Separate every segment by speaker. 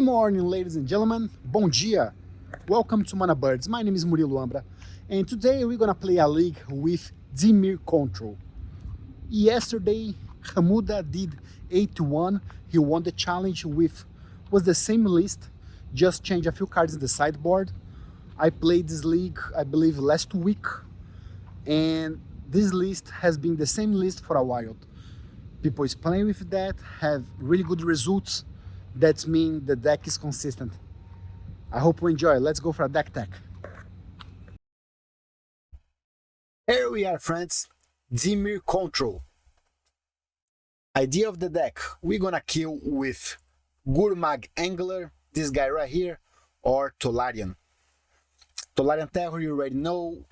Speaker 1: morning, ladies and gentlemen. Bom dia. Welcome to Mana Birds. My name is Murilo Ambra, and today we're gonna play a league with Dimir Control. Yesterday, Hamuda did 8-1. He won the challenge was the same list, just changed a few cards in the sideboard. I played this league, I believe, last week, and this list has been the same list for a while. People is playing with that, have really good results. That means the deck is consistent. I hope you enjoy. Let's go for a deck tech. Here we are, friends. Dimir Control. Idea of the deck: we're gonna kill with Gurmag Angler, this guy right here, or Tolarian. Tolarian Terror, you already know,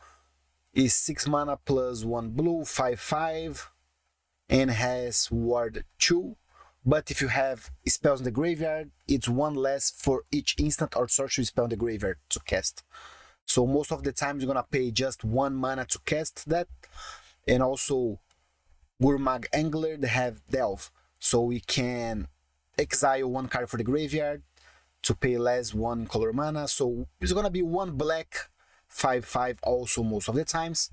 Speaker 1: is 6 mana plus 1 blue, 5/5, and has Ward 2. But if you have spells in the graveyard, it's 1 less for each instant or sorcery spell in the graveyard to cast. So most of the time you're gonna pay just 1 mana to cast that. And also Gurmag Angler, they have Delve, so we can exile 1 card for the graveyard to pay less 1 color mana. So it's gonna be 1 black 5/5 also most of the times.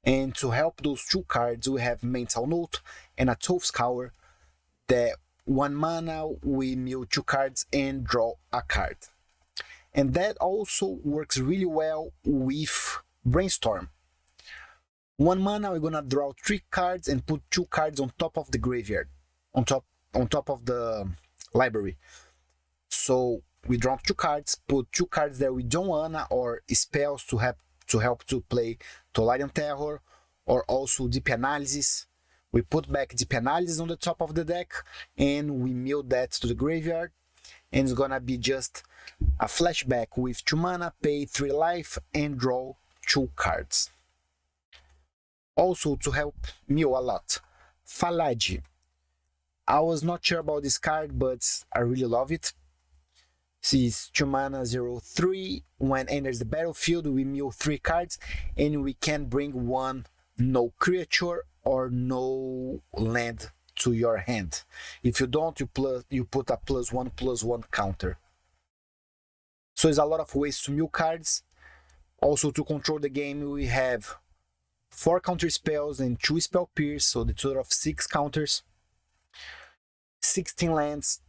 Speaker 1: And to help those 2 cards, we have Mental Note and a Tough Scour. That 1 mana, we mill 2 cards and draw a card. And that also works really well with Brainstorm. 1 mana, we're gonna draw 3 cards and put 2 cards on top of the graveyard, on top of the library. So we draw 2 cards, put 2 cards that we don't wanna, or spells to help to play Tolarian Terror, or also Deep Analysis. We put back Deep Analysis on the top of the deck, and we mill that to the graveyard, and it's gonna be just a flashback with 2 mana, pay 3 life, and draw 2 cards. Also, to help mill a lot, Faladi. I was not sure about this card, but I really love it. She's 2 mana, 0/3. When enters the battlefield, we mill 3 cards, and we can bring 1 no creature or no land to your hand. If you don't, you put a +1/+1 counter. So there's a lot of ways to mill cards. Also, to control the game, we have 4 counter spells and 2 spell pierce, so the total of 6 counters. 16 lands,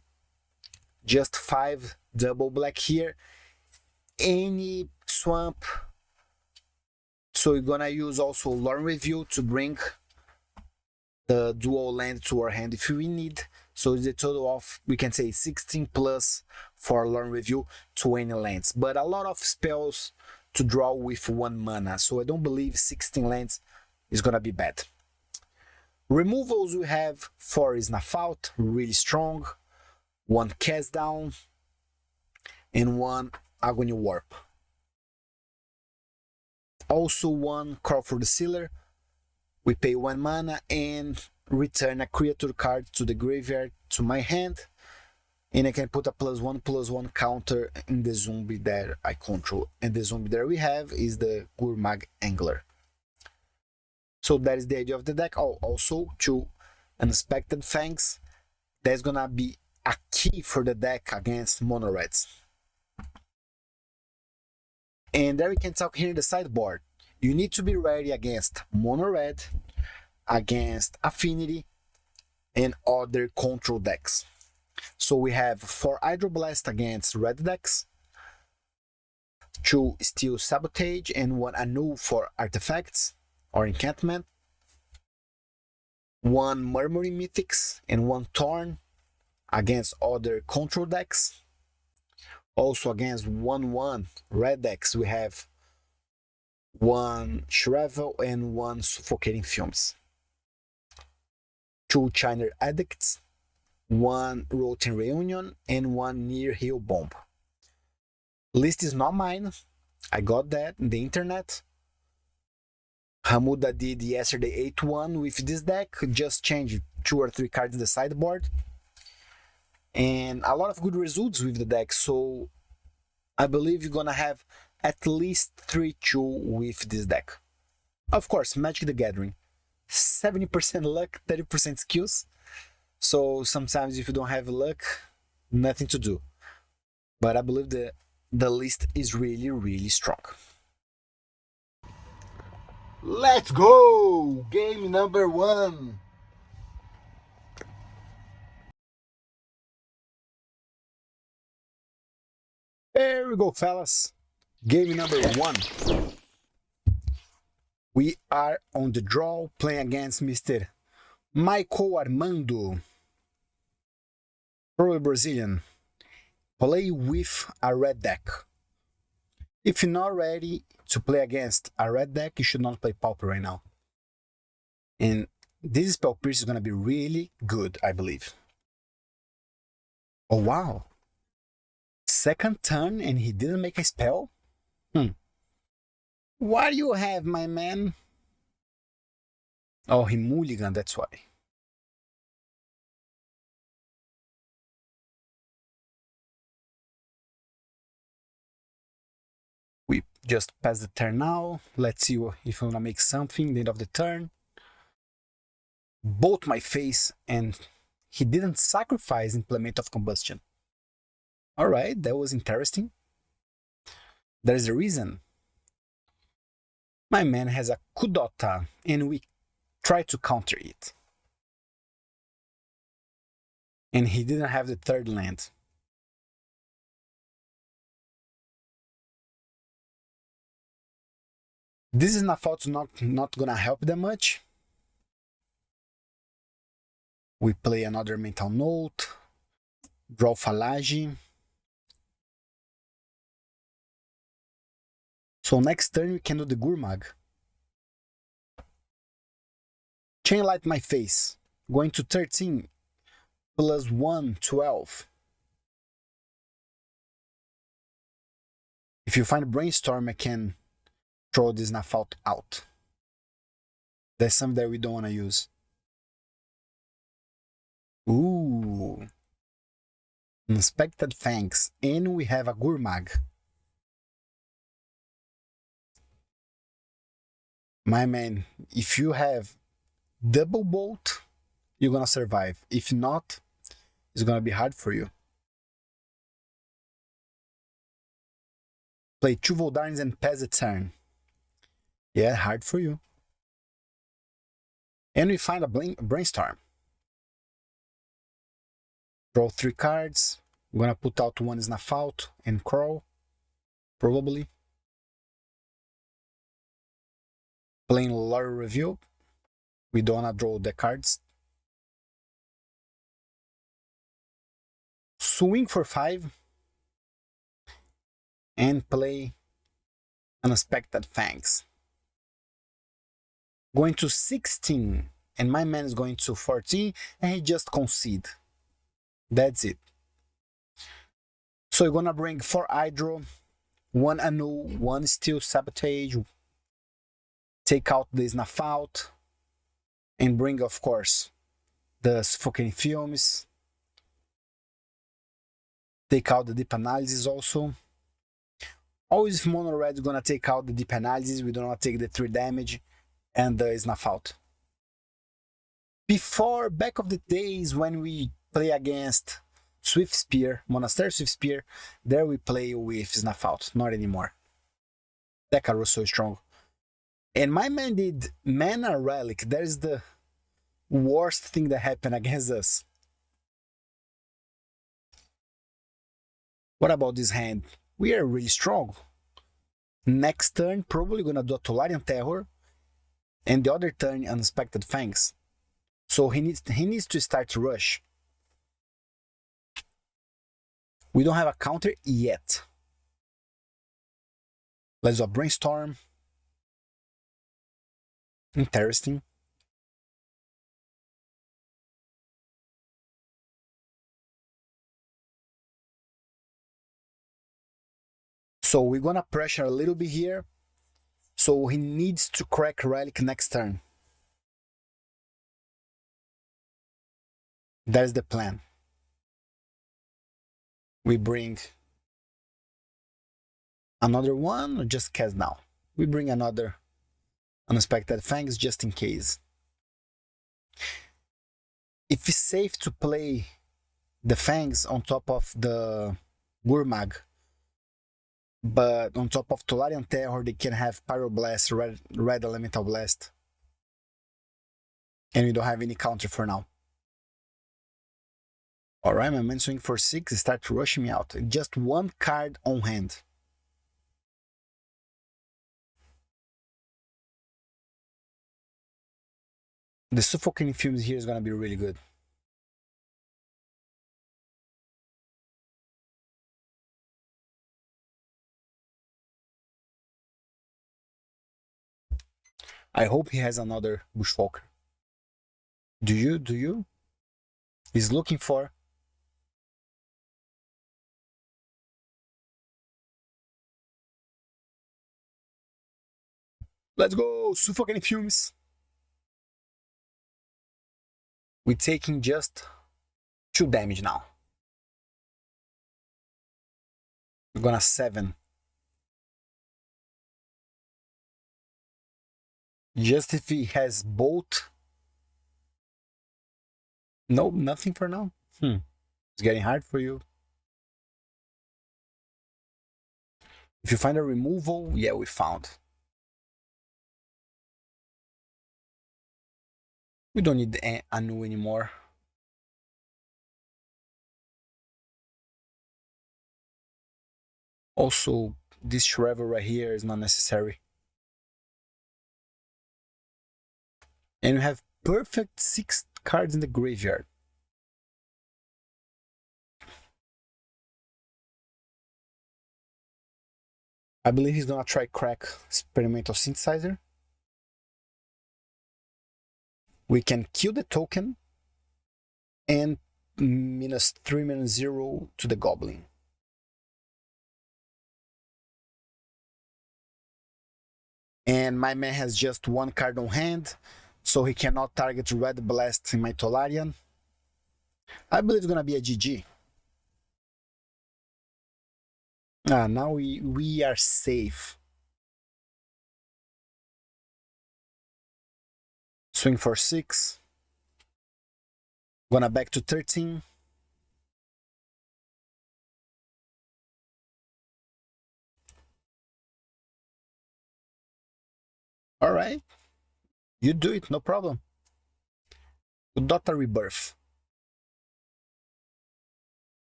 Speaker 1: just 5 double black here. Any swamp. So we're gonna use also Lore Review to bring the dual land to our hand if we need. So the total of, we can say, 16 plus for Lore Review, 20 lands. But a lot of spells to draw with 1 mana, so I don't believe 16 lands is gonna be bad. Removals, we have 4 SNUFF OUT, really strong, 1 Cast Down, and 1 Agony Warp. Also 1 Call for the Sealer. We pay 1 mana and return a creature card to the graveyard to my hand, and I can put a +1/+1 counter in the zombie that I control. And the zombie that we have is the Gurmag Angler. So that is the idea of the deck. Oh, also 2 Unexpected Fangs. That's gonna be a key for the deck against mono reds. And there we can talk here in the sideboard. You need to be ready against mono red, against Affinity, and other control decks. So we have 4 Hydroblast against red decks, 2 Steel Sabotage, and 1 Annul for artifacts or enchantment, 1 Murmuring Mythics, and 1 Thorn against other control decks. Also against 1/1 red decks, we have 1 Shrivel and 1 Suffocating Fumes, 2 Chiner Addicts, 1 Rotten Reunion, and 1 Near Hill Bomb. List is not mine, I got that in the internet. Hamuda did yesterday 8-1 with this deck, just changed 2 or 3 cards in the sideboard. And a lot of good results with the deck, so I believe you're gonna have at least 3-2 with this deck. Of course, Magic the Gathering, 70% luck, 30% skills. So sometimes if you don't have luck, nothing to do. but I believe the list is really strong. Let's go! Game number 1. There we go, fellas. Game number 1. We are on the draw, playing against Mr. Michael Armando. Probably Brazilian. Play with a red deck. If you're not ready to play against a red deck, you should not play Pauper right now. And this spell pierce is going to be really good, I believe. Oh, wow. Second turn and he didn't make a spell? What do you have, my man? Oh, he mulligan, that's why. We just pass the turn now. Let's see if we're gonna make something at the end of the turn. Bolt my face, and he didn't sacrifice Implement of Combustion. Alright, that was interesting. There's a reason. My man has a Kudota, and we try to counter it. And he didn't have the third land. This is not gonna help that much. We play another Mental Note, draw Falage. So next turn we can do the Gurmag. Chain Light my face, going to 13 plus 1, 12. If you find Brainstorm, I can throw this SNUFF out. That's something that we don't want to use. Ooh. Inspected Fangs, and we have a Gurmag. My man, if you have double bolt, you're gonna survive. If not, it's gonna be hard for you. Play 2 Voldarins and pass the turn. Yeah, hard for you. And we find a Brainstorm. Draw 3 cards. I'm gonna put out 1 SNUFF Out and crawl, probably. Playing Lore Review. We don't wanna draw the cards. Swing for 5. And play Unexpected Fangs. Going to 16. And my man is going to 14. And he just concede. That's it. So you're gonna bring 4 Hydro, 1 Annul, 1 Steel Sabotage, take out the SNUFF Out, and bring, of course, the Suffocating Fumes. Take out the Deep Analysis also. Always if Mono Red is gonna take out the Deep Analysis, we don't want to take the 3 damage and the SNUFF Out. Before, back of the days when we play against Swift Spear, Monastery Swift Spear, there we play with SNUFF Out, not anymore. That card was so strong. And my man did Mana Relic. That is the worst thing that happened against us. What about this hand? We are really strong. Next turn, probably gonna do a Tolarian Terror, and the other turn, Unexpected Fangs. So he needs to start to rush. We don't have a counter yet. Let's do a Brainstorm. Interesting. So we're gonna pressure a little bit here. So he needs to crack Relic next turn. That's the plan. We bring another one or just cast now? We bring another Unexpected Fangs just in case. If it's safe to play the Fangs on top of the Gurmag. But on top of Tolarian Terror, they can have Pyroblast, Red Elemental Blast. And we don't have any counter for now. Alright, my man swing for 6, start rushing me out. Just one card on hand. The Suffocating Fumes here is gonna be really good. I hope he has another Bushwalker. Do you? He's looking for... Let's go! Suffocating Fumes! We're taking just 2 damage now. We're gonna 7. Just if he has bolt. No, nothing for now. It's getting hard for you. If you find a removal, yeah, we found. We don't need Anu anymore. Also, this Shrivel right here is not necessary. And we have perfect 6 cards in the graveyard. I believe he's gonna try crack Experimental Synthesizer. We can kill the token and -3/-0 to the Goblin. And my man has just 1 card on hand, so he cannot target Red Blast in my Tolarian. I believe it's gonna be a GG. Now we are safe. Swing for 6. Gonna back to 13. Alright. You do it, no problem. Dota Rebirth.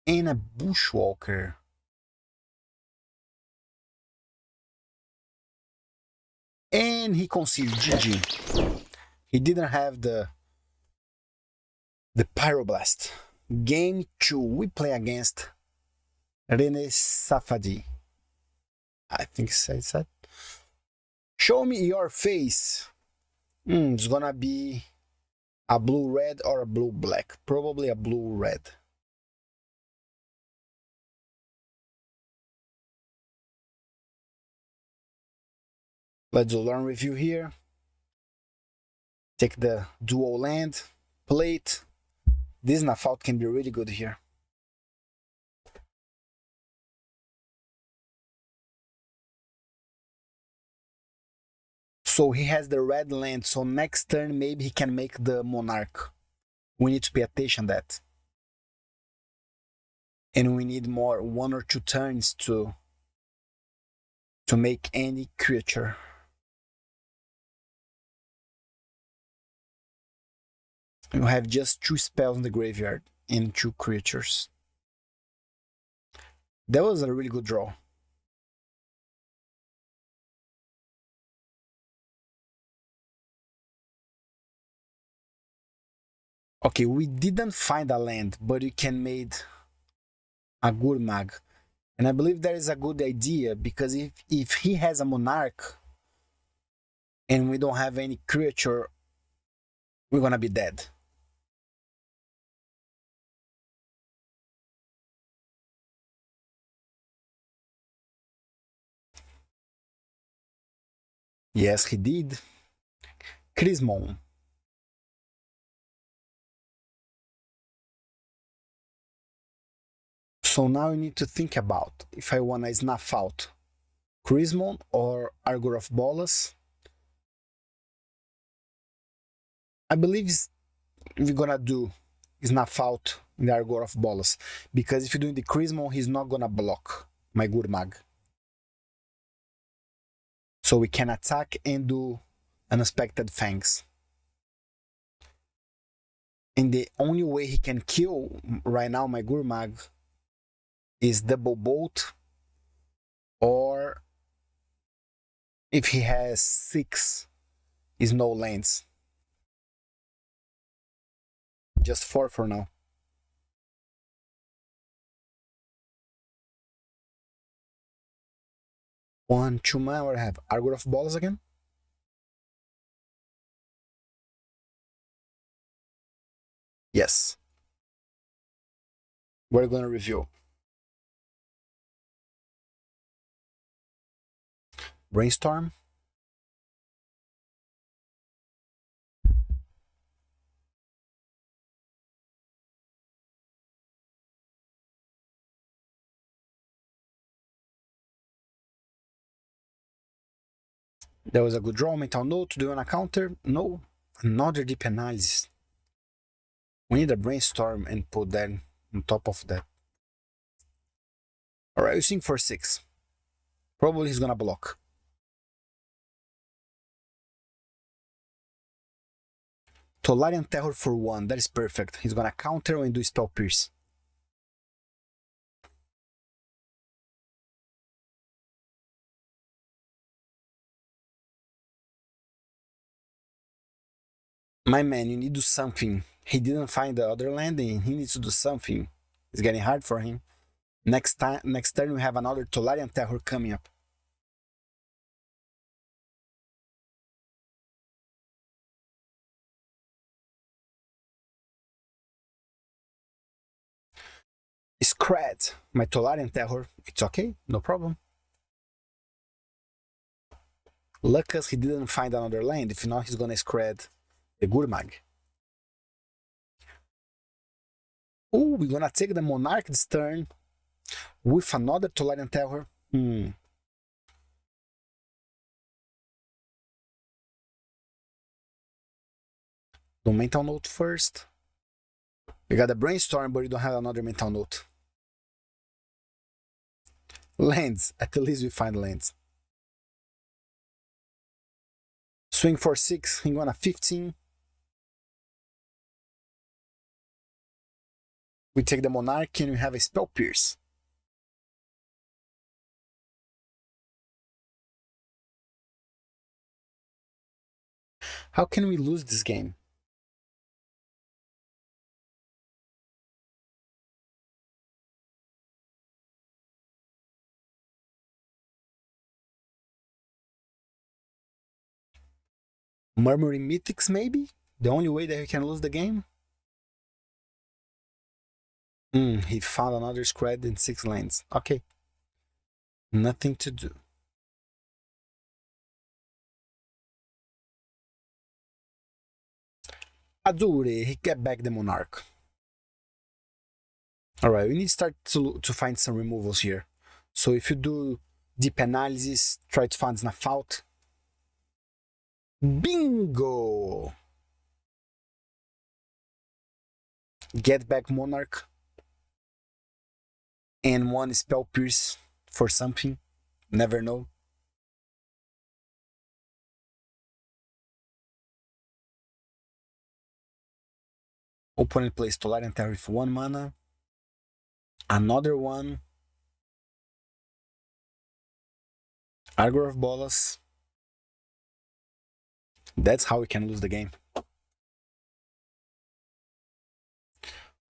Speaker 1: And a Bushwalker. And he conceded. GG. He didn't have the Pyroblast. Game 2, we play against Rene Safadi. I think it says that. Show me your face. It's gonna be a blue-red or a blue-black. Probably a blue-red. Let's do learn review here. Take the dual land, plate. This SNUFF OUT can be really good here. So he has the red land, so next turn maybe he can make the Monarch. We need to pay attention to that. And we need more 1 or 2 turns to make any creature. You have just 2 spells in the graveyard and 2 creatures. That was a really good draw. Okay, we didn't find a land, but we can made a Gurmag. And I believe that is a good idea, because if he has a Monarch and we don't have any creature, we're gonna be dead. Yes, he did. Chrismon. So now you need to think about if I want to SNUFF OUT Chrismon or Argor of Bolas. I believe we're gonna do SNUFF OUT in the Argor of Bolos. Because if you do the Chrismon, he's not gonna block my Gurmag. So we can attack and do unexpected Fangs. And the only way he can kill right now my Gurmag is double bolt, or if he has 6 is no lands. Just 4 for now. 1, 2 mana, or I have Argor of Bolos again. Yes. We're gonna review. Brainstorm. There was a good draw. Mental note. Do you want a counter? No. Another deep analysis. We need a brainstorm and put that on top of that. Alright, you swing for 6. Probably he's gonna block. Tolarian Terror for 1. That is perfect. He's gonna counter and do Spell Pierce. My man, you need to do something. He didn't find the other land and he needs to do something. It's getting hard for him. Next turn we have another Tolarian Terror coming up. Scred, my Tolarian Terror. It's okay, no problem. Lucas, he didn't find another land. If not, he's gonna Scred the Gurmag. Oh, we're gonna take the Monarch this turn with another Tolarian Terror. Do mental note first. We got a brainstorm, but we don't have another mental note. Lands. At least we find lands. Swing for 6. I'm gonna 15. We take the Monarch and we have a Spell Pierce. How can we lose this game? Murmuring Mythics, maybe? The only way that we can lose the game? He found another Scred in 6 lands. Okay. Nothing to do. Adure, he get back the Monarch. Alright, we need to start to find some removals here. So if you do deep analysis, try to find SNUFF OUT. Bingo! Get back Monarch. And 1 Spell Pierce for something. Never know. Opponent plays Tolarian Terror for 1 mana. Another one. Argor of Bolos. That's how we can lose the game.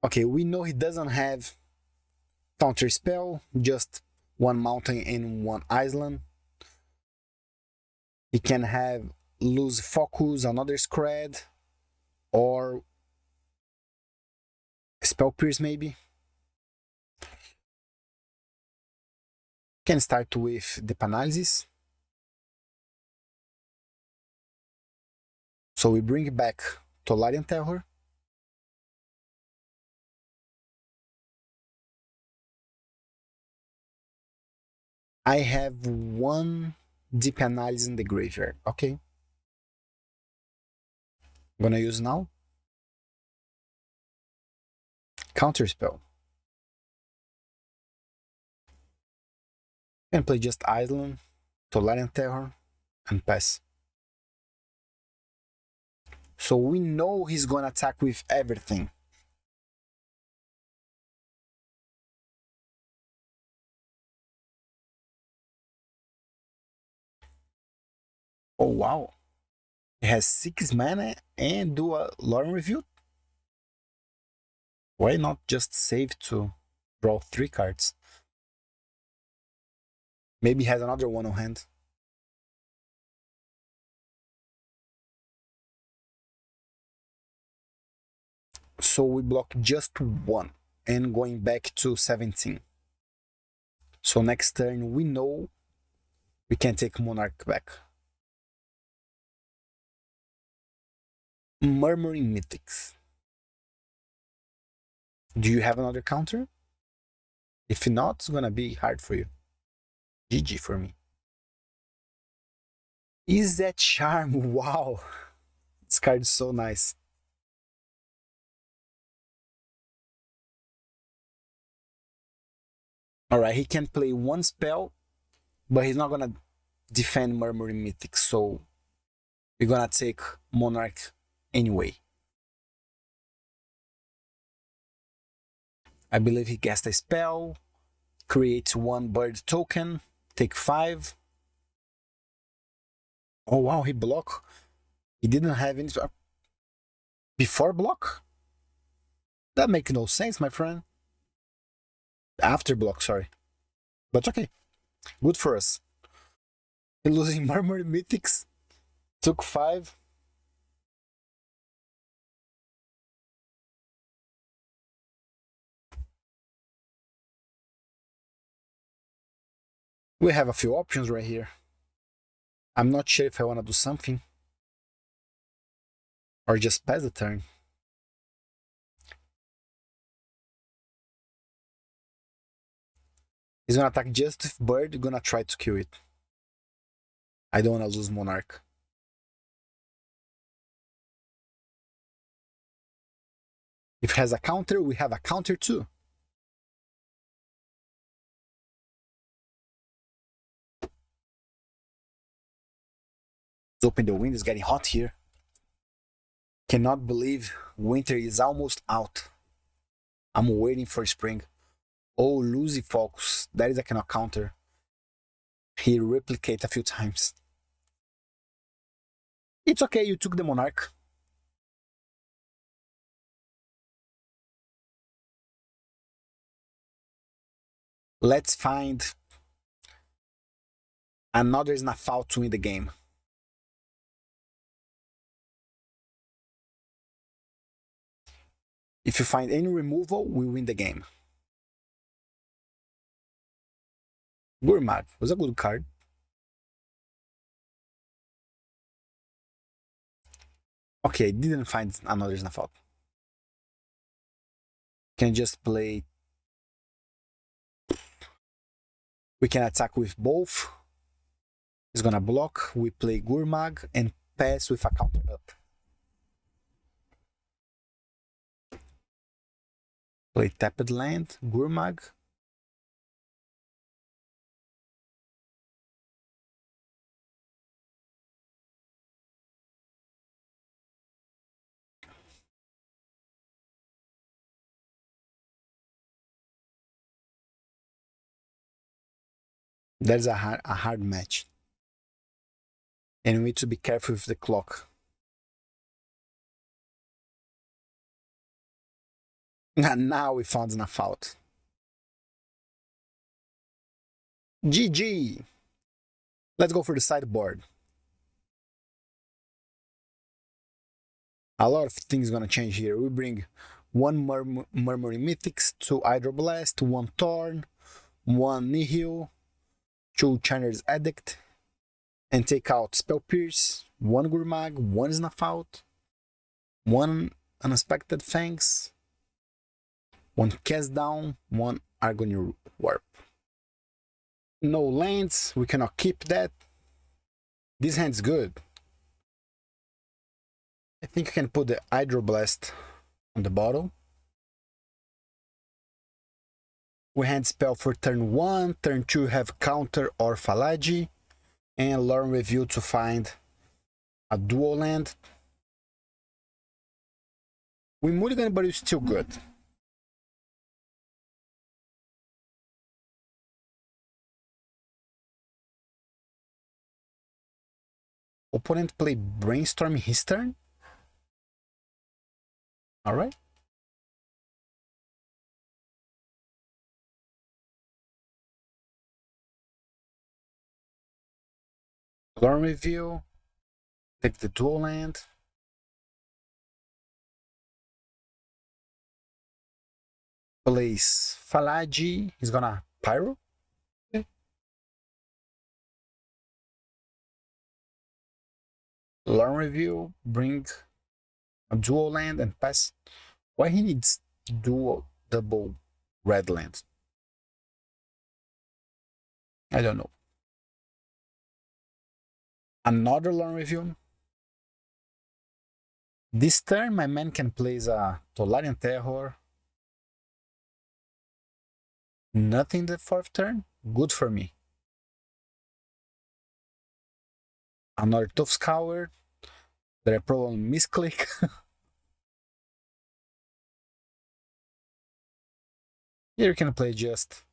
Speaker 1: Okay, we know he doesn't have counter spell, just 1 mountain and 1 island. He can have lose focus, another Scred, or Spell Pierce maybe. Can start with the analysis. So we bring back Tolarian Terror. I have 1 deep analysis in the graveyard. Okay. I'm gonna use now. Counterspell. Can play just Island, Tolarian Terror, and pass. So we know he's gonna attack with everything. Oh wow. He has 6 mana and do a Lorem Review. Why not just save to draw 3 cards? Maybe he has another one on hand. So we block just 1 and going back to 17. So next turn we know we can take Monarch back. Murmuring Mythics. Do you have another counter? If not, it's gonna be hard for you. GG for me. Izzet Charm? Wow! This card is so nice. Alright, he can play 1 spell, but he's not gonna defend Murmuring Mythics, so we're gonna take Monarch anyway. I believe he cast a spell, creates 1 bird token, take 5. Oh wow, he block. He didn't have any before block? That makes no sense, my friend. After block, sorry. But okay, good for us. Losing Murmuring Mythics, took 5. We have a few options right here. I'm not sure if I want to do something or just pass the turn. He's gonna attack just with bird, gonna try to kill it. I don't want to lose Monarch. If it has a counter, we have a counter too. Let's open the window, it's getting hot here. Cannot believe winter is almost out. I'm waiting for spring. Oh, Lucy Focus. That is I cannot counter. He replicated a few times. It's okay, you took the Monarch. Let's find another SNUFF OUT to win the game. If you find any removal, we win the game. Gurmag was a good card. Okay, didn't find another SNUFF OUT. Can just play. We can attack with both. He's gonna block. We play Gurmag and pass with a counter up. Play tapped land, Gurmag. That's a hard match. And we need to be careful with the clock. And now we found SNUFF OUT. GG! Let's go for the sideboard. A lot of things gonna change here. We bring 1 Murmuring Mythics, 2 Hydroblast, 1 Thorn, 1 Nihil, 2 Channer's Edict, and take out Spell Pierce, 1 Gurmag, 1 SNUFF OUT, 1 Unexpected Fangs, 1 Cast Down, 1 Argony Warp. No lands, we cannot keep that. This hand's good. I think I can put the Hydroblast on the bottle. We hand spell for turn 1, turn 2 have counter or Falagi, and learn review to find a dual land. We mulligan, but it's still good. Opponent play Brainstorm his turn. Alright. Learn review. Take the dual land. Plays Falagi. He's gonna Pyro. Okay. Learn review. Bring a dual land and pass. Why he needs double red land? I don't know. Another learn review. This turn, my man can place a Tolarian Terror. Nothing the 4th turn. Good for me. Another Tough Scour. There are probably misclick. Here you can play just.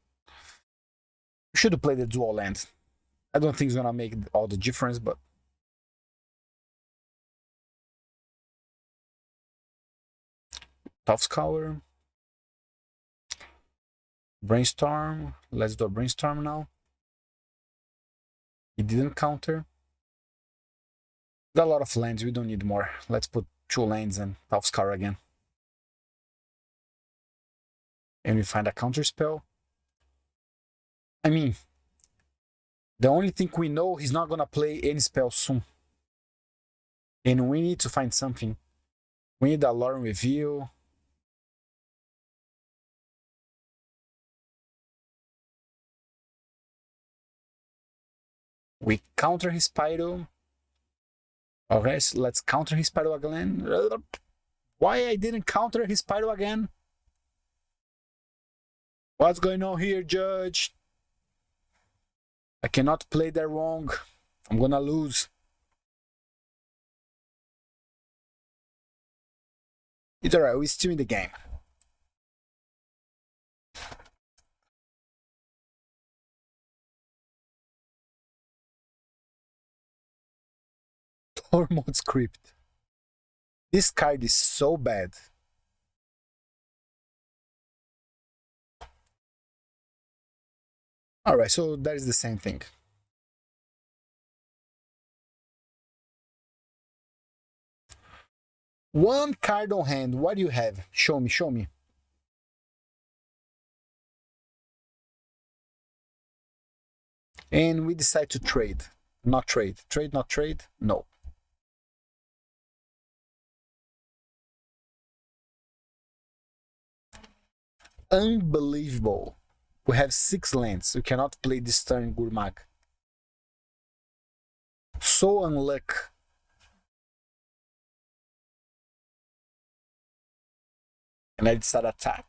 Speaker 1: You should play the dual land. I don't think it's gonna make all the difference, but. Tough Scour. Brainstorm. Let's do a Brainstorm now. He didn't counter. Got a lot of lands, we don't need more. Let's put 2 lands and Tough Scour again. And we find a counter spell. I mean, the only thing we know, he's not gonna play any spell soon. And we need to find something. We need a Lore Reveal. We counter his Pyro. Okay, so let's counter his Pyro again. Why I didn't counter his Pyro again? What's going on here, Judge? I cannot play that wrong. I'm gonna lose. It's alright, we're still in the game. Tormod Script. This card is so bad. Alright, so that is the same thing. One card on hand. What do you have? Show me, show me. And we decide to trade. Not trade. Trade, not trade? No. Unbelievable. We have 6 lands. We cannot play this turn Gurmag. So unlucky. And I decide attack.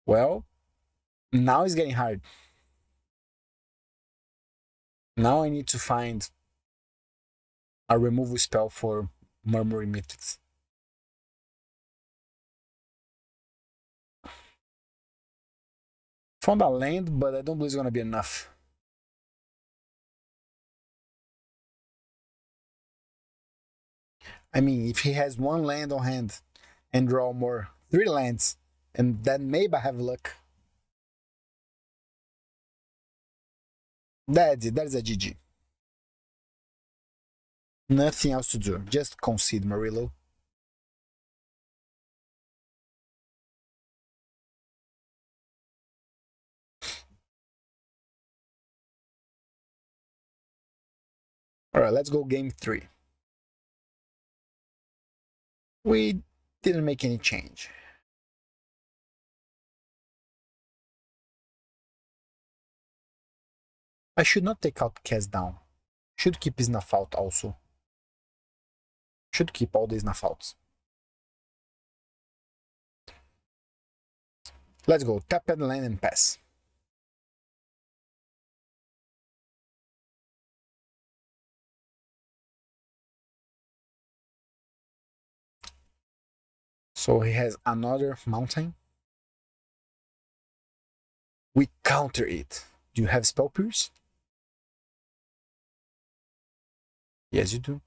Speaker 1: Well, now it's getting hard. Now I need to find a removal spell for Murmuring Mythics. Found a land, but I don't believe it's gonna be enough. I mean, if he has 1 land on hand and draw more 3 lands, and then maybe I have luck. That's it, that is a GG. Nothing else to do, just concede, Murillo. Alright, let's go game 3. We didn't make any change. I should not take out Kaz down. Should keep his SNUFF Out also. Should keep all these SNUFF outs. Let's go. Tap and land and pass. So he has another mountain. We counter it. Do you have spell pierce? Yes, you do.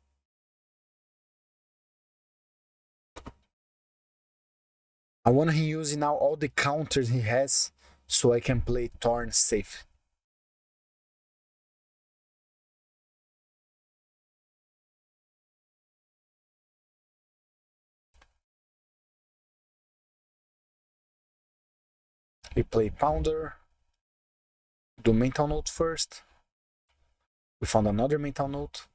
Speaker 1: I want him using now all the counters he has so I can play Torn safe. We play Pounder. Do mental note first. We found another mental note.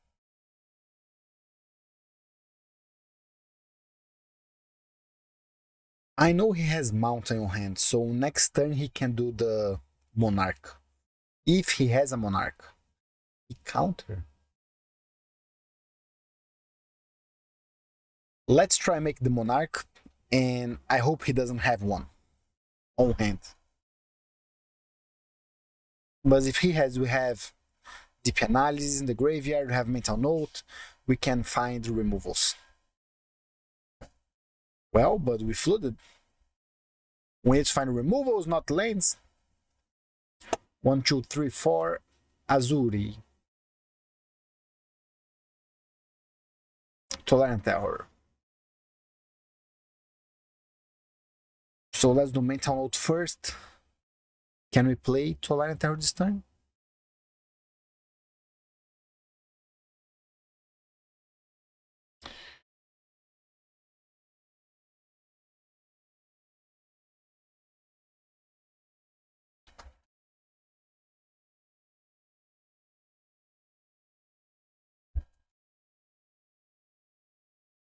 Speaker 1: I know he has mountain on hand, so next turn he can do the monarch. If he has a monarch, he counter. Let's try make the monarch, and I hope he doesn't have one on hand. But if he has, we have deep analysis in the graveyard, we have mental note, we can find removals. Well, but we flooded. We need to find removals, not lands. 1, 2, 3, 4. Azuri. Tolerant Terror. So let's do mental note first. Can we play Tolerant Terror this time?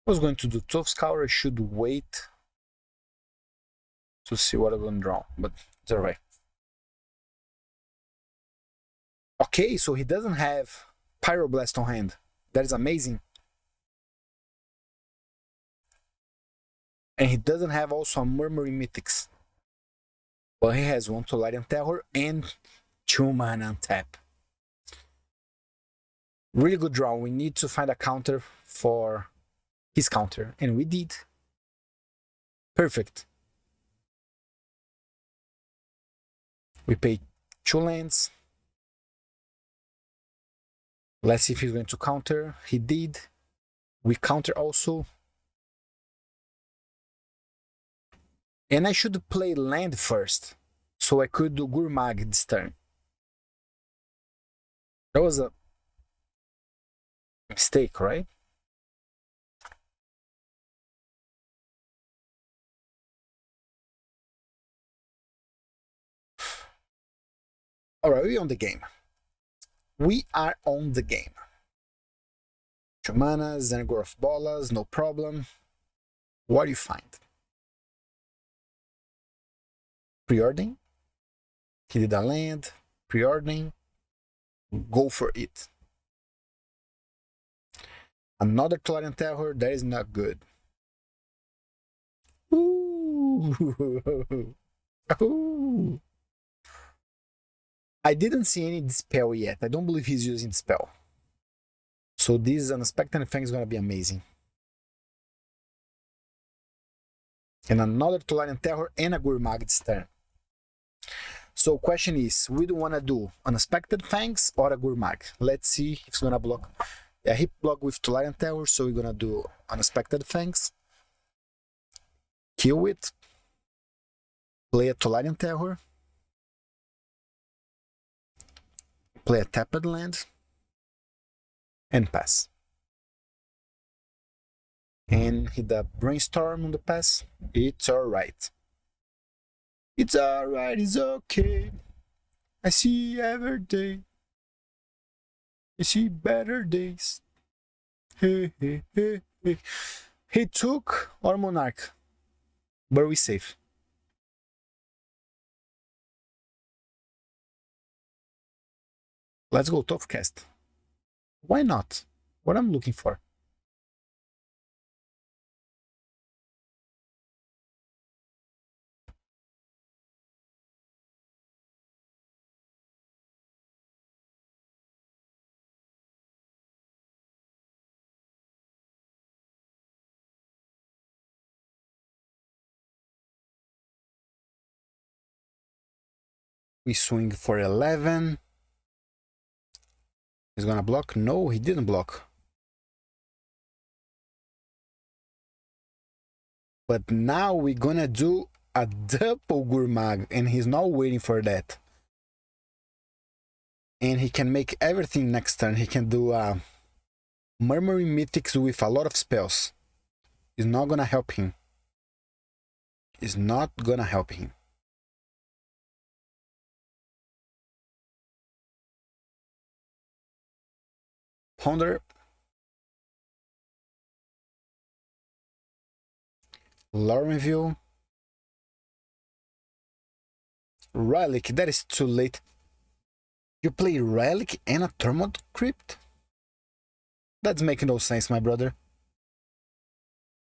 Speaker 1: I was going to do Tough Scour. I should wait to see what I'm going to draw, but it's alright. Okay, so he doesn't have Pyroblast on hand. That is amazing. And he doesn't have also a Murmuring Mythics. But he has 1 Tolarian Terror and 2 mana on tap. Really good draw. We need to find a counter for his counter, and we did. Perfect. We pay 2 lands. Let's see if he's going to counter. He did. We counter also. And I should play land first, so I could do Gurmag this turn. That was a mistake, right? Alright, we're on the game. We are on the game. 2 mana, Xenagor of Bolas, no problem. What do you find? Preordering. He did a land. Preordering. Go for it. Another Tolarian Terror. That is not good. Ooh. Ooh. I didn't see any Dispel yet. I don't believe he's using Dispel. So this Unexpected Fangs is going to be amazing. And another Tolarian Terror and a Gurmag this turn. So question is, we do want to do Unexpected Fangs or a Gurmag? Let's see if it's going to block. Yeah, he blocked with Tolarian Terror, so we're going to do Unexpected Fangs. Kill it. Play a Tolarian Terror. Play a tapped land. And pass. And hit the Brainstorm on the pass. It's alright. It's alright, it's okay. I see every day. I see better days. Hey, hey, hey, hey. He took our Monarch. But we safe. Let's go Tough Cast. Why not? What I'm looking for. We swing for 11. He's gonna block? No, he didn't block. But now we're gonna do a double Gurmag, and he's not waiting for that. And he can make everything next turn. He can do Murmuring Mythics with a lot of spells. It's not gonna help him. It's not gonna help him. Ponder. Laurenville. Relic, that is too late. You play Relic and a Thermod Crypt? That's making no sense, my brother.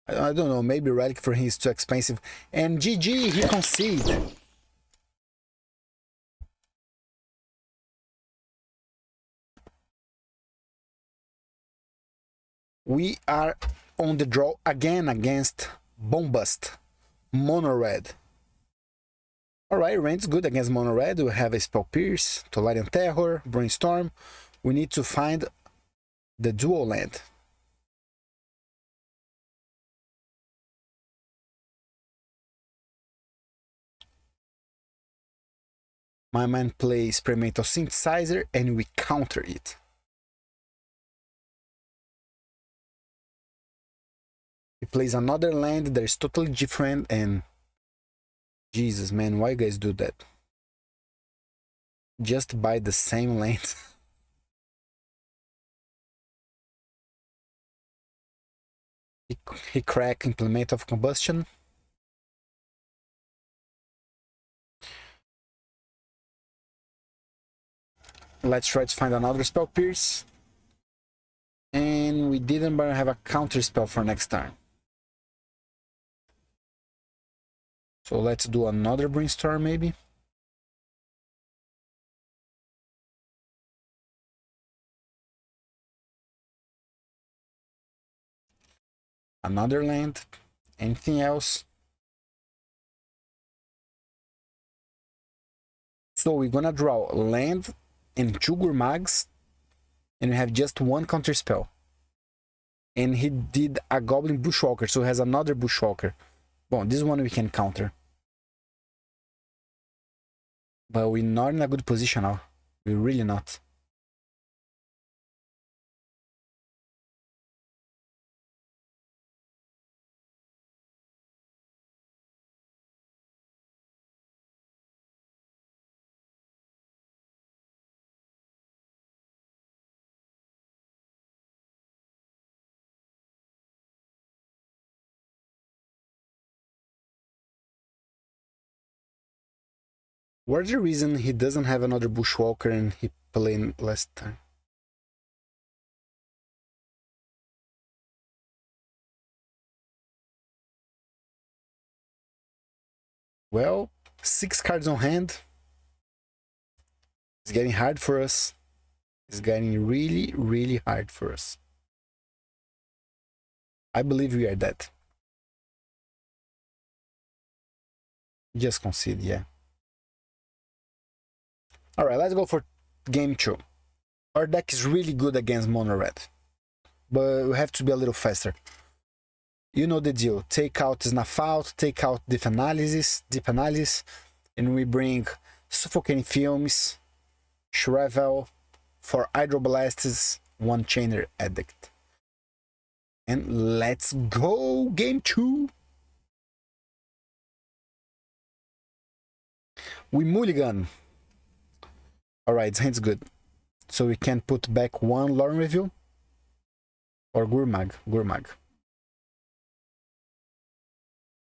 Speaker 1: I don't know, maybe Relic for him is too expensive. And GG, he conceded. We are on the draw again against Bombust, Mono Red. Alright, range good against Mono Red. We have a Spell Pierce, Tolarian Terror, Brainstorm. We need to find the dual land. My man plays Experimental Synthesizer and we counter it. He plays another land that is totally different and... Jesus, man, why you guys do that? Just buy the same land. He cracked Implement of Combustion. Let's try to find another Spell Pierce. And we didn't have a counter spell for next turn. So let's do another Brainstorm maybe. Another land. Anything else? So we're gonna draw land and 2 Gurmags. And we have just 1 counter spell. And he did a Goblin Bushwalker, so he has another Bushwalker. Well, this one we can counter. But we're not in a good position now. We're really not. What's the reason he doesn't have another Bushwalker and he played last time? Well, 6 cards on hand. It's getting hard for us. It's getting really, really hard for us. I believe we are dead. Just concede, yeah. Alright, let's go for game 2. Our deck is really good against Mono Red. But we have to be a little faster. You know the deal. Take out Snuff Out, take out Deep Analysis, and we bring Suffocating Fumes, Shrivel, for Hydroblasts, 1 Chainer Addict. And let's go! Game 2! We mulligan. Alright, his hand's good. So we can put back 1 Lauren Review. Or Gurmag.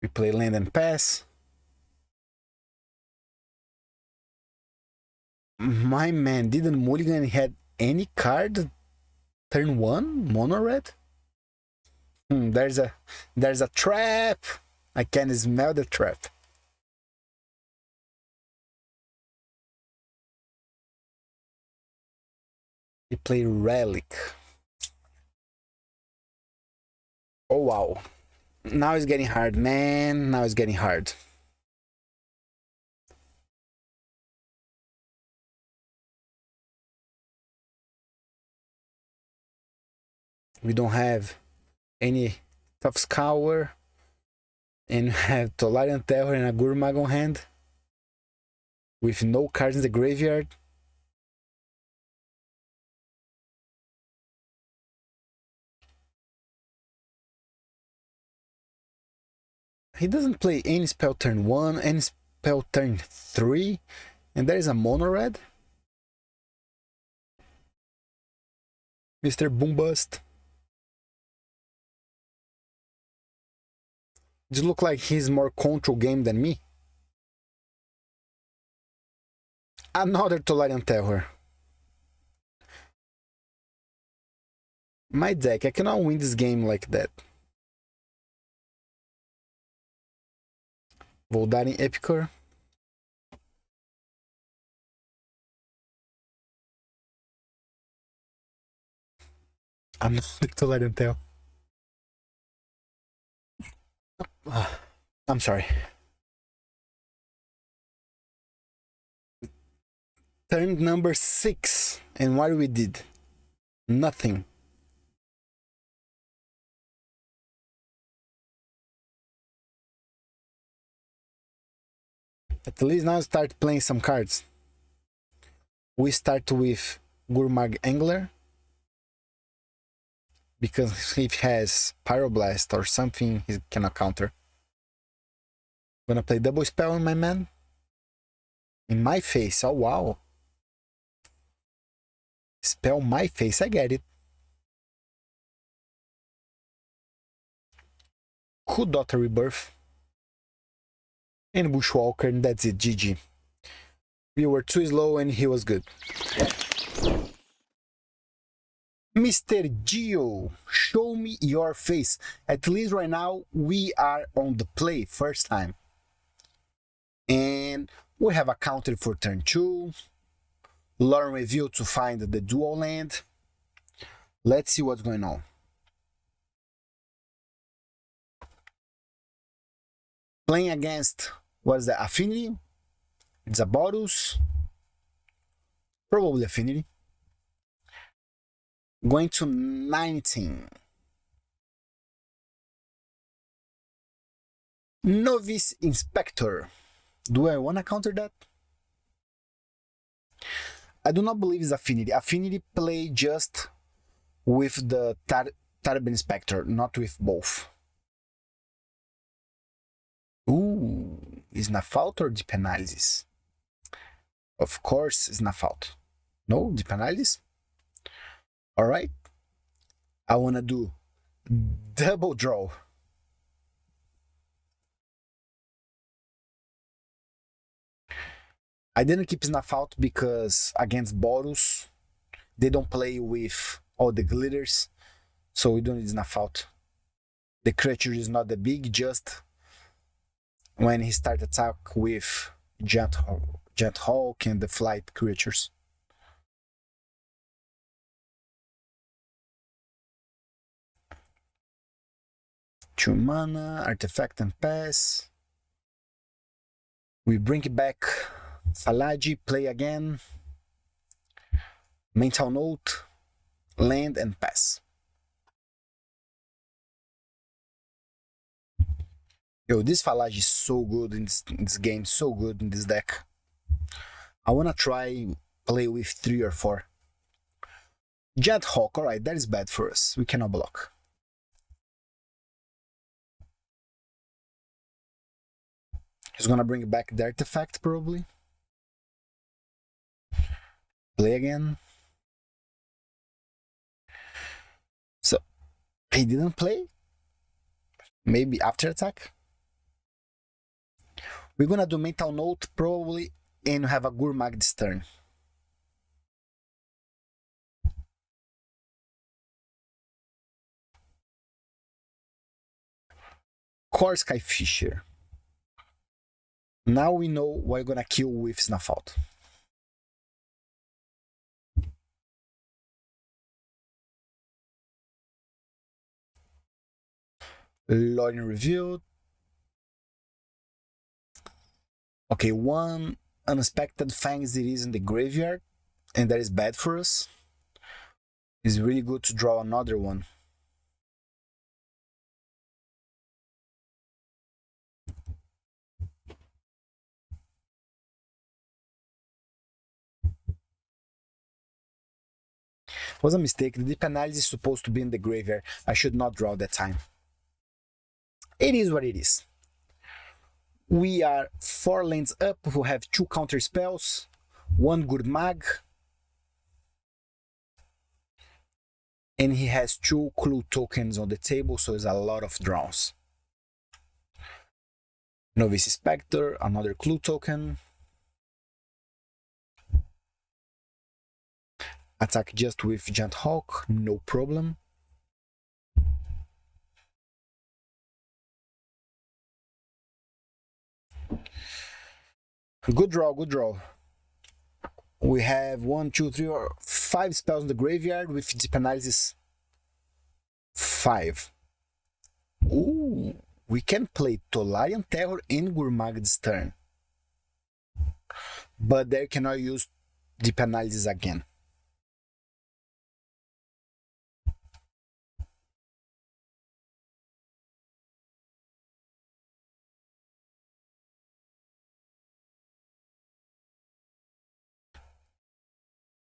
Speaker 1: We play land and pass. My man didn't mulligan, he had any card turn 1 mono red. There's a trap. I can smell the trap. He played Relic. Oh wow. Now it's getting hard, man. Now it's getting hard. We don't have any Tough Scour, and we have Tolarian Terror and a Gurmag on hand with no cards in the graveyard. He doesn't play any spell turn 1, any spell turn 3, and there is a mono red. Mr. Boombust. Does it look like he's more control game than me? Another Tolarian Terror. My deck, I cannot win this game like that. Voldaren Epicor. Another Tolarian Terror. I'm sorry. Turn number 6, and what we did? Nothing. At least now start playing some cards. We start with Gurmag Angler, because if he has Pyroblast or something, he cannot counter. Gonna play double spell on my man. In my face, oh wow. Spell my face, I get it. Cool Daughter Rebirth. And Bushwalker, and that's it, GG. We were too slow and he was good. Mr. Gio, show me your face. At least right now, we are on the play, first time. And we have a counter for turn 2. Learn Review to find the dual land. Let's see what's going on. Playing against, what's the Affinity? It's a Boros. Probably Affinity. Going to 19. Novice Inspector. Do I want to counter that? I do not believe it's Affinity. Affinity play just with the Tarb Inspector, not with both. Ooh, is SNUFF OUT or Deep Analysis? Of course, SNUFF OUT. No, Deep Analysis? Alright. I wanna do double draw. I didn't keep SNUFF OUT because against Boros, they don't play with all the glitters, so we don't need SNUFF OUT. The creature is not that big, just when he starts attack with Giant Hawk and the flight creatures. Two mana, artifact and pass. We bring back Falagi, play again. Mental Note, land and pass. Yo, this Falagi is so good in this game, so good in this deck. I wanna try play with 3 or 4. Giant Hawk, alright, that is bad for us. We cannot block. He's gonna bring back the artifact, probably. Play again. So, he didn't play? Maybe after attack? We're gonna do Mental Note, probably, and have a Gurmag this turn. Core Skyfisher. Now we know what we're gonna kill with SNUFF OUT. Login Review. Okay, one unexpected Fangs it is in the graveyard, and that is bad for us. It's really good to draw another one. Was a mistake. The deep analysis is supposed to be in the graveyard. I should not draw that time. It is what it is. We are 4 lands up. We have 2 counter spells, 1 good mag, and he has 2 clue tokens on the table, so there's a lot of draws. Novice Spectre, another clue token. Attack just with Giant Hawk, no problem. Good draw, good draw. We have 1, 2, 3, or 5 spells in the graveyard with deep analysis 5. Ooh, we can play Tolarian Terror and Gurmag this turn. But they cannot use deep analysis again.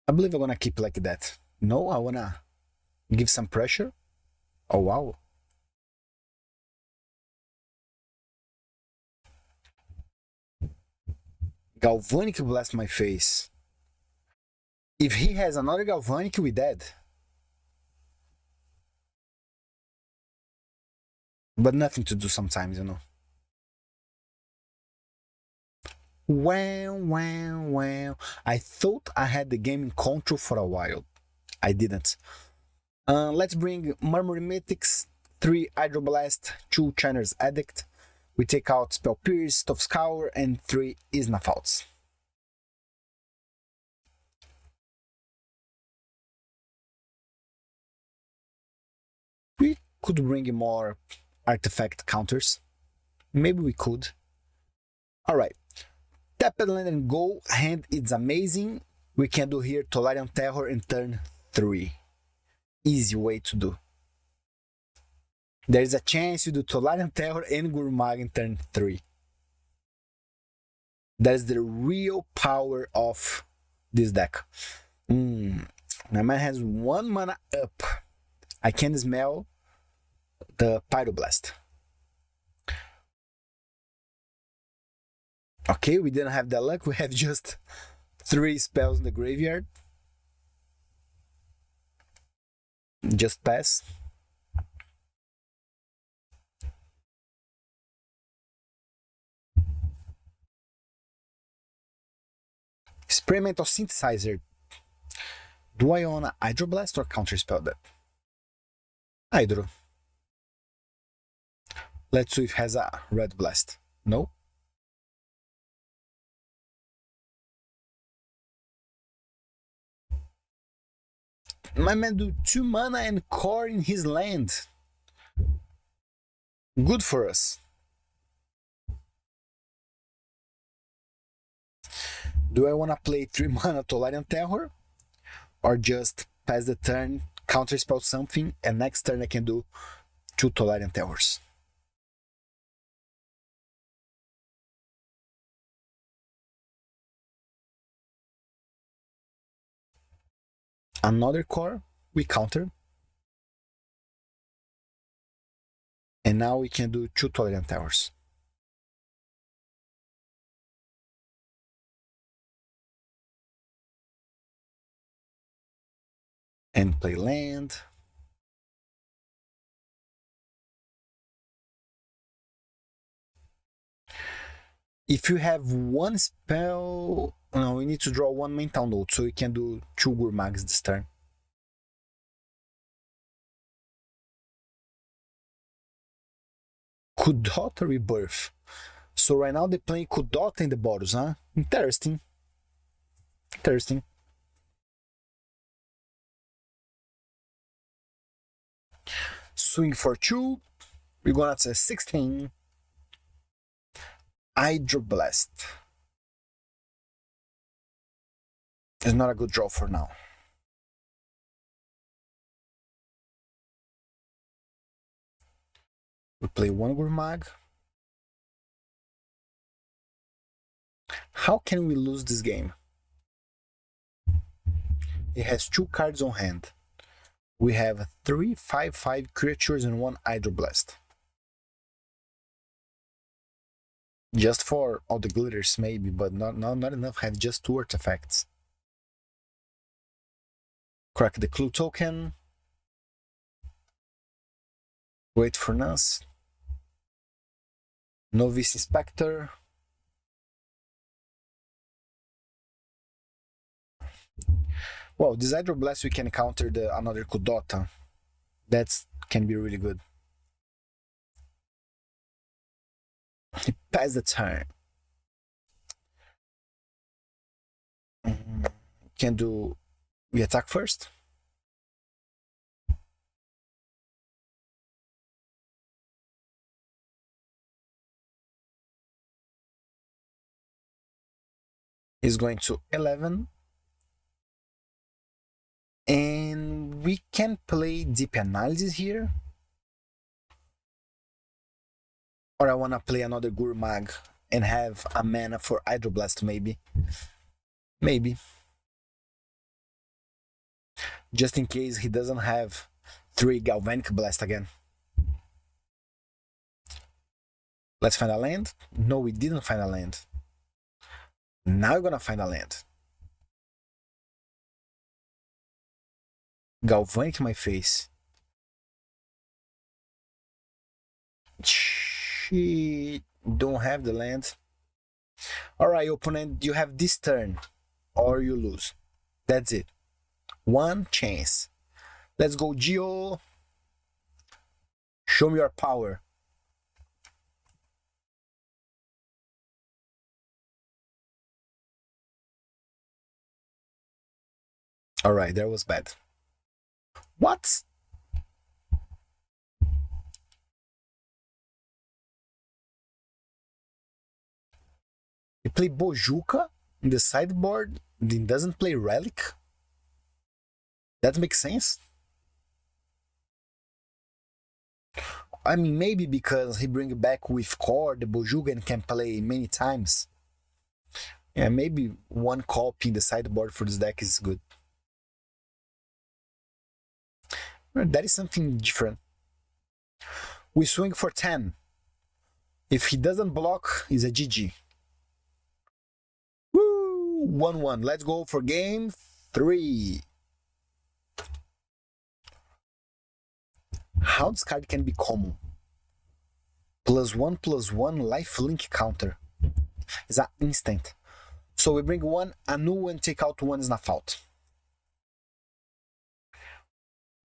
Speaker 1: I believe I'm gonna keep like that. No, I wanna give some pressure. Oh wow. Galvanic blast my face. If he has another Galvanic, we dead. But nothing to do sometimes, you know. Wow. I thought I had the game in control for a while. I didn't. Let's bring Murmuring Mythics, 3 Hydroblast, 2 Chiner's Addict. We take out Spell Pierce, Stuff Scour, and 3 SNUFF Outs. We could bring more artifact counters. Maybe we could. Alright. Tap and land and go. Hand is amazing. We can do here Tolarian Terror in turn 3. Easy way to do. There is a chance you do Tolarian Terror and Gurmag in turn 3. That's the real power of this deck. My man has 1 mana up. I can smell the Pyroblast. Okay, we didn't have that luck. We have just 3 spells in the graveyard. Just pass. Experiment of Synthesizer. Do I own a Hydroblast or Counterspell that? Hydro. Let's see if it has a Red Blast. No? My man do 2 mana and core in his land. Good for us. Do I want to play 3 mana Tolarian Terror? Or just pass the turn, counterspell something, and next turn I can do 2 Tolarian Terrors? Another core, we counter. And now we can do 2 Tolarian Terrors. And play land. If you have 1 spell... No, we need to draw 1 main town node, so we can do 2 Gurmags this turn. Kudota Rebirth. So right now they're playing Kudota in the Boros, huh? Interesting. Interesting. Swing for 2. We're gonna say 16. Hydroblast. It's not a good draw for now. We play 1 Gurmag. How can we lose this game? He has 2 cards on hand. We have 3/5/5 creatures and 1 Hydroblast. Just for all the glitters, maybe, but not enough. Have just 2 artifacts. Crack the clue token. Wait for Nas. Novice Inspector. Well, this Hydroblast we can counter another Kudota. That can be really good. He passed the turn. Can do. We attack first. He's going to 11. And we can play Deep Analysis here. Or I want to play another Gurmag and have a mana for Hydroblast, maybe. Maybe. Just in case he doesn't have 3 Galvanic Blast again. Let's find a land. No, we didn't find a land. Now we're gonna find a land. Galvanic my face. Shit. Don't have the land. Alright, opponent, you have this turn. Or you lose. That's it. 1 chance. Let's go, Geo. Show me your power. Alright, that was bad. What? You play Bojuka in the sideboard, then doesn't play Relic? That makes sense. I mean, maybe because he bring back with core the Bojuka and can play many times. Yeah, maybe 1 copy in the sideboard for this deck is good. That is something different. We swing for 10. If he doesn't block, it's a GG. Woo! 1-1. Let's go for game 3. How this card can be common? +1/+1 lifelink counter. It's an instant. So we bring 1 Anu and take out 1 Snuff Out.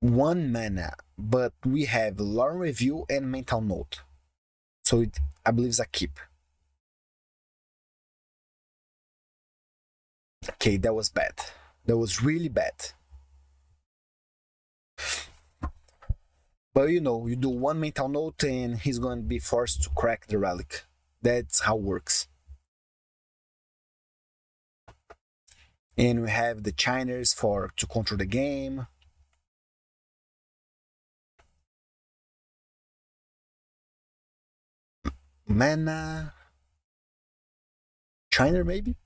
Speaker 1: 1 mana, but we have Lore Review and Mental Note. So I believe it's a keep. Okay, that was bad. That was really bad. But you know, you do 1 Mental Note and he's going to be forced to crack the Relic. That's how it works. And we have the Chiners to control the game. Mana. Chiner maybe?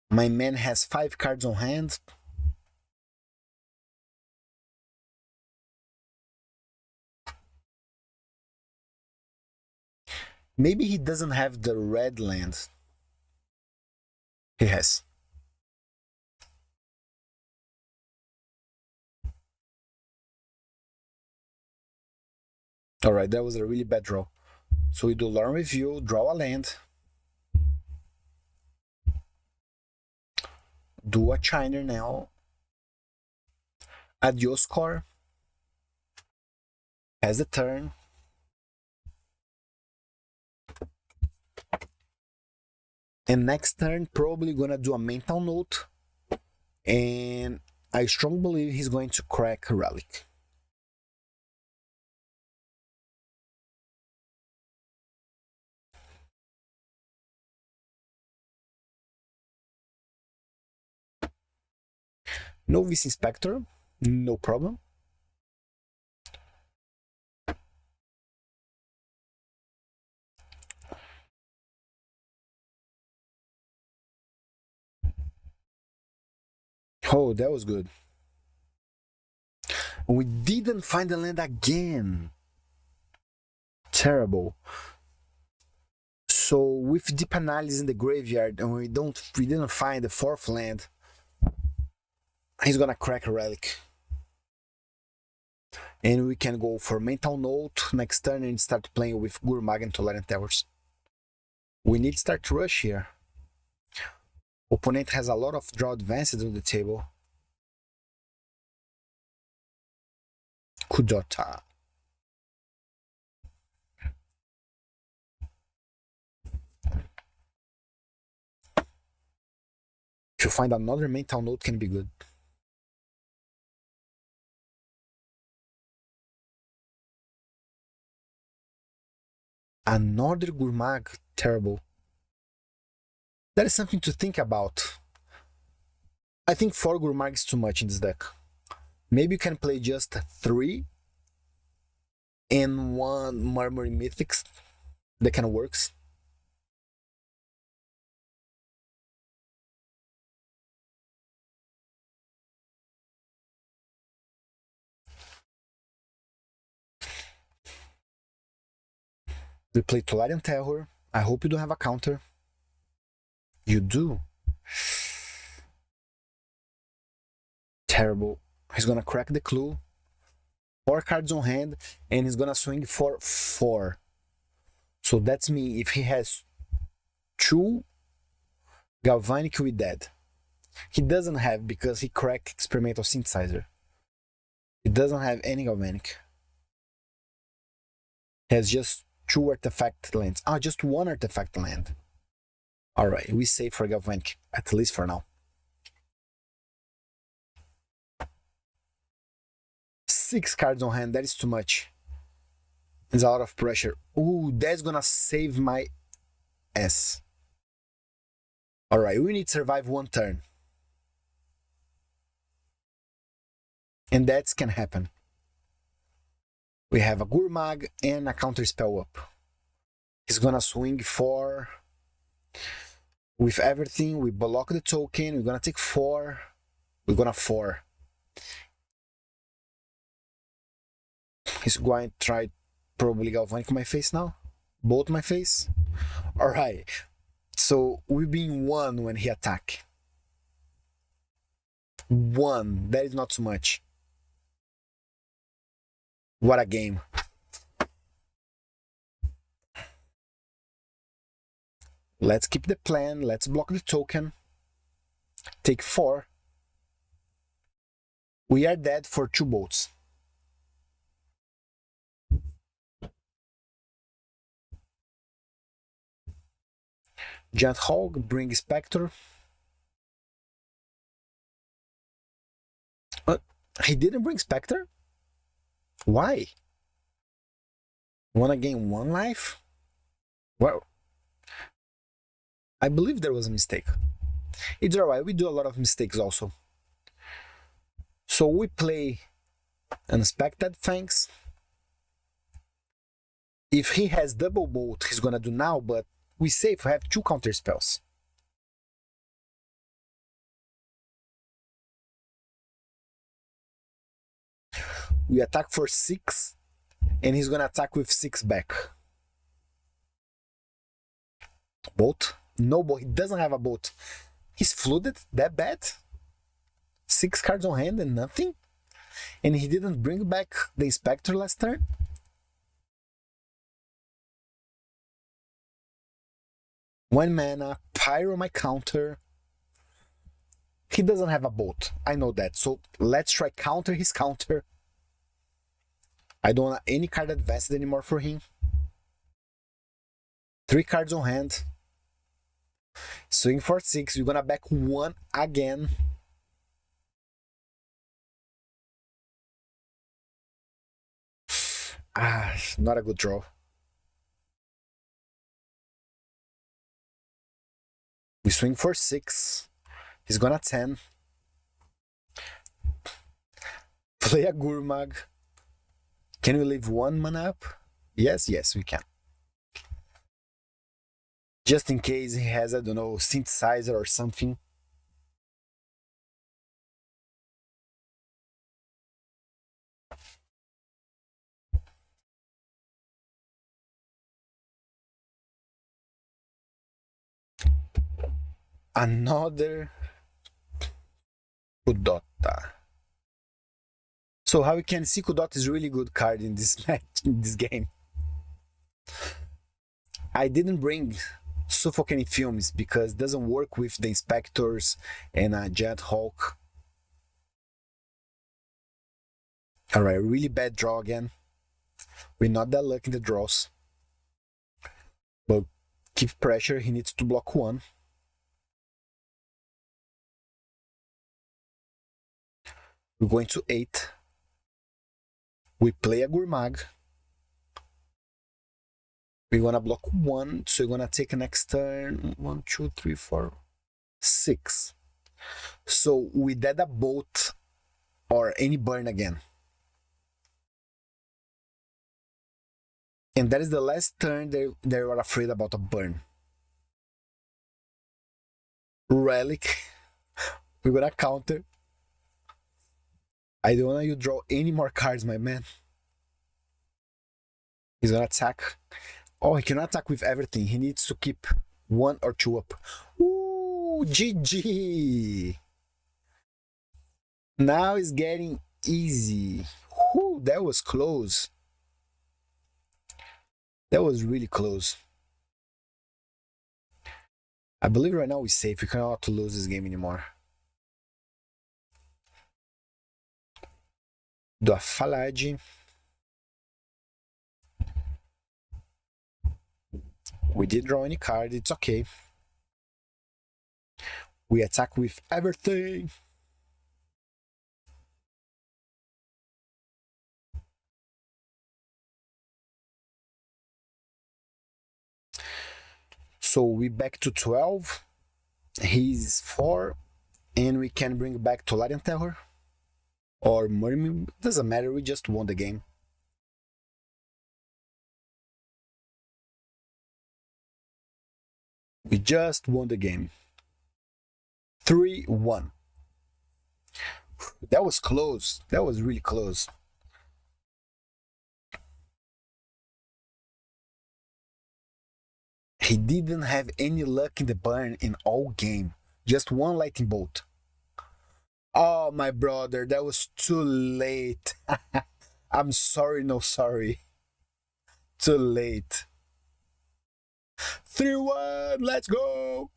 Speaker 1: My man has 5 cards on hand. Maybe he doesn't have the red land. He has. Alright, that was a really bad draw. So we do Lore Review, draw a land. Do a Chiner now. Adios core. Has the turn. And next turn, probably gonna do a Mental Note. And I strongly believe he's going to crack a Relic. Novice Inspector, no problem. Oh, that was good. We didn't find the land again. Terrible. So with deep analysis in the graveyard and we didn't find the fourth land, he's gonna crack a relic. And we can go for mental note next turn and start playing with Gurmag and Tolarian Towers. We need to start rush here. Opponent has a lot of draw advances on the table. Kudota. To find another mental note can be good. Another Gurmag, terrible. That is something to think about. I think 4 Gurmag is too much in this deck. Maybe you can play just 3 and 1 Murmuring Mythics. That kind of works. We play Tolarian Terror. I hope you don't have a counter. You do? Terrible. He's gonna crack the clue. 4 cards on hand, and he's gonna swing for 4. So that's me. If he has 2 Galvanic, we dead. He doesn't have because he cracked Experimental Synthesizer. He doesn't have any Galvanic. He has just 2 artifact lands. Ah, just 1 artifact land. Alright, we save for Galvanic, at least for now. 6 cards on hand, that is too much. It's a lot of pressure. Ooh, that's gonna save my ass. Alright, we need to survive 1 turn. And that can happen. We have a Gurmag and a counter spell up. He's gonna swing for... With everything, we block the token, we're gonna take 4. We're gonna 4. He's going to try probably Galvanic my face now. Both my face. Alright. So we've been 1 when he attack. 1. That is not too much. What a game. Let's keep the plan. Let's block the token. Take 4. We are dead for 2 bolts. Giant Hog, bring Spectre. He didn't bring Spectre? Why? Wanna gain 1 life? Well, I believe there was a mistake. It's alright, we do a lot of mistakes also. So we play Unexpected Fangs. If he has double bolt, he's gonna do now, but we save, we have 2 counter spells. We attack for 6, and he's gonna attack with 6 back. Bolt? No bolt, he doesn't have a bolt. He's flooded, that bad? 6 cards on hand and nothing? And he didn't bring back the Spectre last turn? One mana, Pyro my counter. He doesn't have a bolt, I know that. So let's try counter his counter. I don't want any card advanced anymore for him. 3 cards on hand. Swing for 6, we're gonna back 1 again. Not a good draw. We swing for 6. He's gonna 10. Play a Gurmag. Can we leave 1 mana up? Yes, we can. Just in case he has, I don't know, Synthesizer or something. Another Kudota. So how you can see, Kudota is really good card in this match, in this game. I didn't bring Suffocating Fumes because it doesn't work with the Inspectors and a Giant Hulk. Alright, really bad draw again. We're not that lucky in the draws. But keep pressure, he needs to block one. We're going to 8. We play a Gurmag. We wanna block 1, so we're gonna take next turn 1, 2, 3, 4, 6. So we dead a bolt or any burn again. And that is the last turn they were afraid about a burn. Relic. We're gonna counter. I don't want you to draw any more cards, my man. He's gonna attack. Oh, he cannot attack with everything. He needs to keep 1 or 2 up. Ooh, GG. Now it's getting easy. Ooh, that was close. That was really close. I believe right now we're safe. We cannot lose this game anymore. Do a Falade. We did draw any card, it's okay. We attack with everything. So we back to 12. He's 4. And we can bring back Tolarian Terror. Or Murmur, doesn't matter, we just won the game. We just won the game. 3-1. That was close. That was really close. He didn't have any luck in the burn in all game. Just one lightning bolt. Oh, my brother, that was too late. I'm sorry, no sorry. Too late. 3-1, let's go.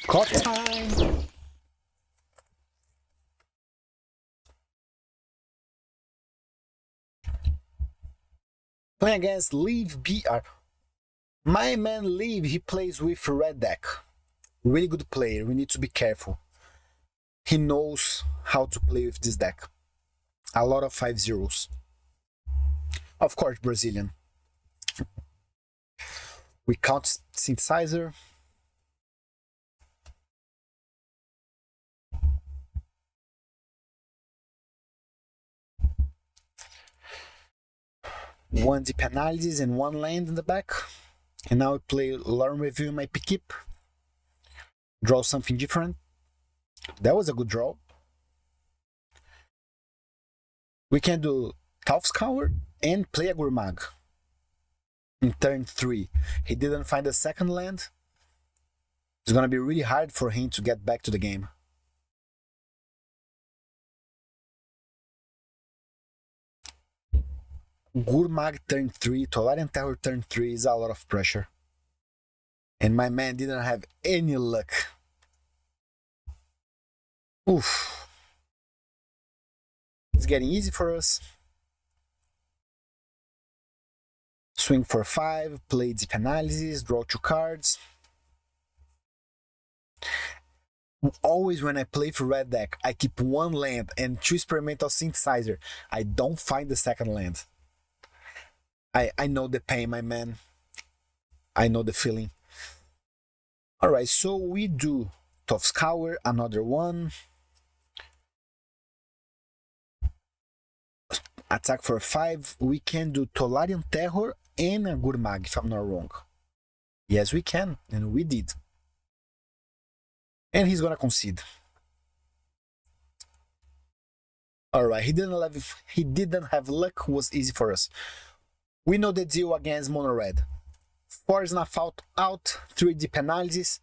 Speaker 1: Caught time. Playing against Leave BR. My man Leave, he plays with red deck. Really good player, we need to be careful. He knows how to play with this deck. A lot of 5-0s. Of course, Brazilian. We count Synthesizer. One deep analysis and 1 land in the back. And now I play Alarm Review my pick. Draw something different. That was a good draw. We can do Tauf's Cower and play a Gurmag. In turn 3. He didn't find a second land. It's gonna be really hard for him to get back to the game. Gurmag turn 3, Tolarian Terror turn 3 is a lot of pressure. And my man didn't have any luck. Oof. It's getting easy for us. Swing for 5, play deep analysis, draw 2 cards. Always when I play for red deck, I keep 1 land and 2 experimental synthesizer. I don't find the second land. I know the pain, my man. I know the feeling. Alright, so we do Tauf's Cower, another one. Attack for 5. We can do Tolarian Terror and a Gurmag, if I'm not wrong. Yes, we can, and we did. And he's gonna concede. Alright, he didn't have luck, was easy for us. We know the deal against Mono Red. 4 SNUFF Out, 3 deep analysis,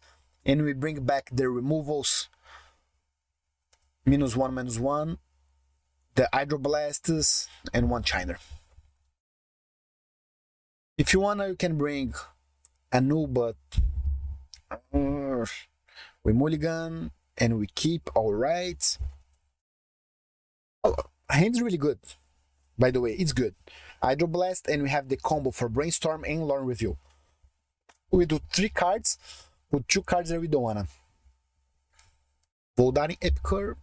Speaker 1: And we bring back the removals. -1/-1. The Hydroblasts and 1 Chiner. If you wanna, you can bring a new, but we mulligan and we keep. Alright. Hand's really good. By the way, it's good. Hydroblast, and we have the combo for Brainstorm and Lore Review. We do 3 cards, with 2 cards that we don't wanna. Voldaren Epicure.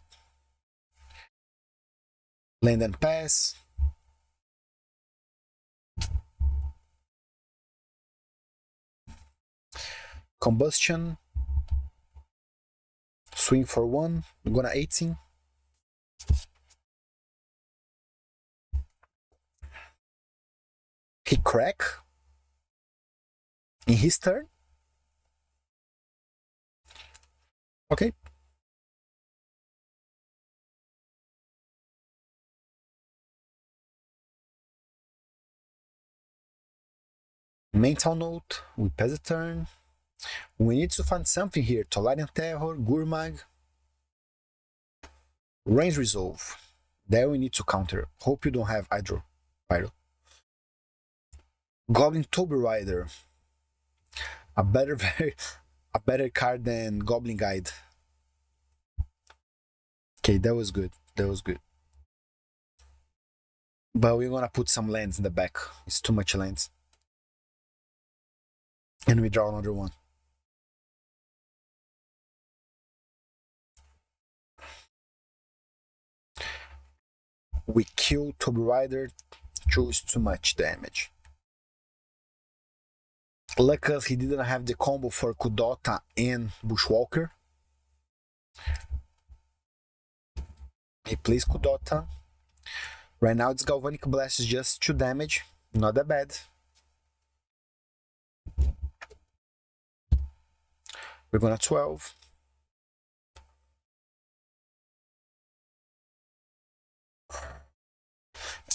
Speaker 1: Land and Pass. Combustion. Swing for 1. I'm gonna 18. He crack in his turn. Okay. Mental note, we pass the turn. We need to find something here. Tolarian Terror, Gurmag. Range Resolve. There we need to counter. Hope you don't have Hydro. Pyro. Goblin Toby Rider. A better card than Goblin Guide. Okay, that was good. That was good. But we're gonna put some lands in the back. It's too much lands. And we draw another one. We kill Toby Rider. Choose too much damage. Luckily, he didn't have the combo for Kudota and Bushwalker. He plays Kudota. Right now, it's Galvanic Blast is just 2 damage. Not that bad. We're gonna 12.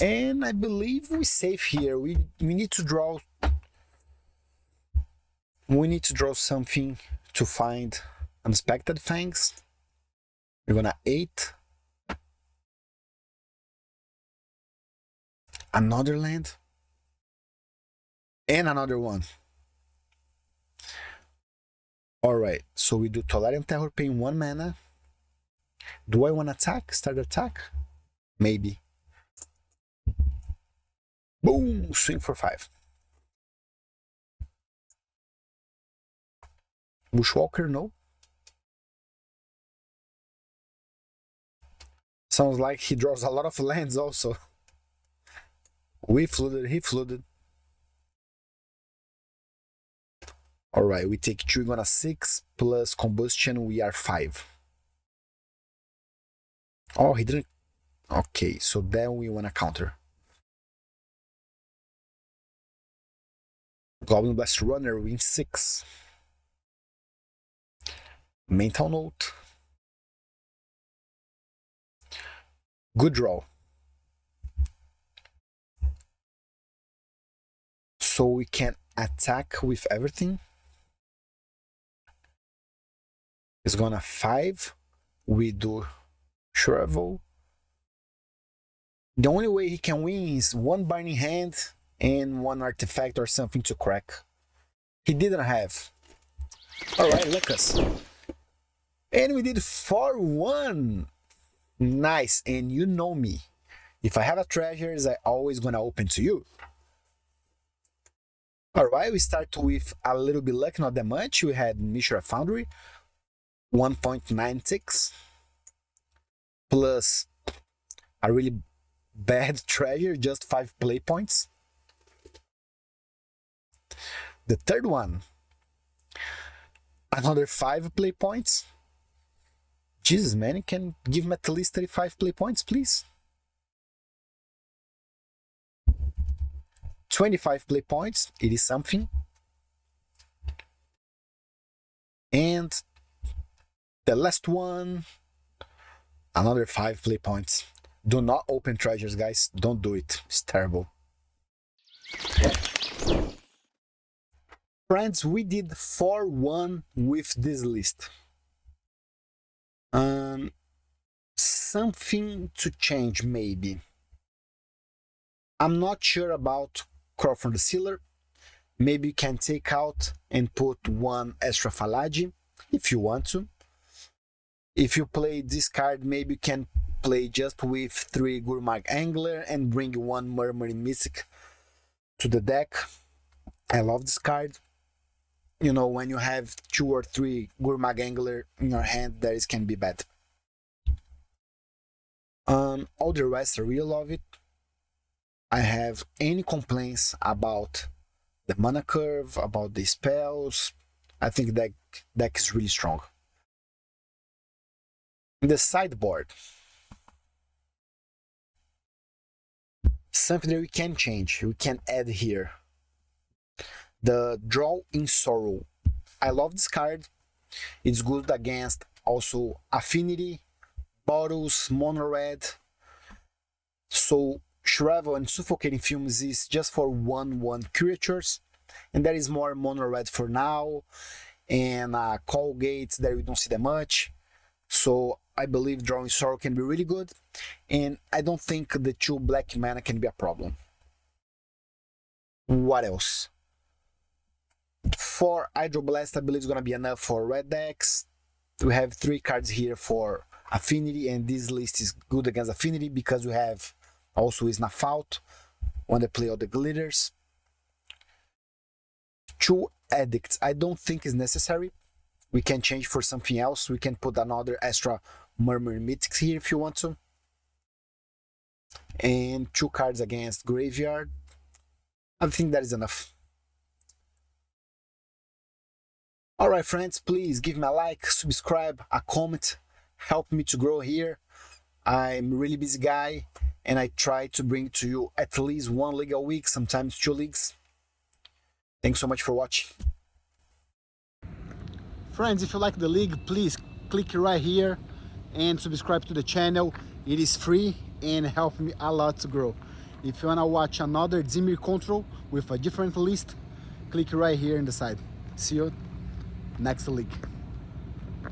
Speaker 1: And I believe we're safe here. We need to draw. We need to draw something to find unexpected Fangs. We're gonna 8. Another land. And another one. Alright, so we do Tolarian Terror paying 1 mana. Do I want to attack? Start attack? Maybe. Boom! Swing for 5. Bushwalker, no. Sounds like he draws a lot of lands also. We flooded, he flooded. Alright, we take 2, we're gonna 6 plus combustion, we are 5. Oh, he didn't. Okay, so then we wanna counter. Goblin Blast Runner wins 6. Mental note. Good draw. So we can attack with everything. It's gonna 5. We do Shrivel. The only way he can win is 1 Binding Hand and 1 artifact or something to crack. He didn't have. Alright, look us. And we did 4-1. Nice, and you know me. If I have a treasures, I always gonna open to you. Alright, we start with a little bit luck, not that much. We had Mishra Foundry, 1.96, plus a really bad treasure, just 5 play points. The third one, another 5 play points. Jesus, man, you can give me at least 35 play points, please. 25 play points, it is something. And the last one, another 5 play points. Do not open treasures, guys. Don't do it. It's terrible. Friends, we did 4-1 with this list. Something to change, maybe. I'm not sure about Crawl from the Sealer. Maybe you can take out and put one extra Faladi if you want to. If you play this card, maybe you can play just with 3 Gurmag Angler and bring 1 Murmuring Mystic to the deck. I love this card. You know, when you have 2 or 3 Gurmag Angler in your hand, that can be bad. All the rest, I really love it. I have any complaints about the mana curve, about the spells. I think that deck is really strong. In the sideboard, something that we can change, we can add here. The Draw in Sorrow. I love this card. It's good against also Affinity, Boros, Mono Red. So Shrivel and Suffocating Fumes is just for 1/1 creatures, and that is more Mono Red for now, and Call Gates that we don't see that much. So I believe Drawing Sorrow can be really good, and I don't think the 2 black mana can be a problem. What else? For Hydroblast, I believe it's gonna be enough for red decks. We have 3 cards here for Affinity, and this list is good against Affinity because we have also SNUFF OUT when they play all the glitters. 2 Edicts, I don't think is necessary. We can change for something else. We can put another extra Murmuring Mythics here if you want to. And 2 cards against Graveyard. I think that is enough. Alright friends, please give me a like, subscribe, a comment, help me to grow here. I'm a really busy guy and I try to bring to you at least 1 league a week, sometimes 2 leagues. Thanks so much for watching. Friends, if you like the league, please click right here and subscribe to the channel. It is free and helps me a lot to grow. If you wanna watch another Dimir control with a different list, click right here in the side. See you next league.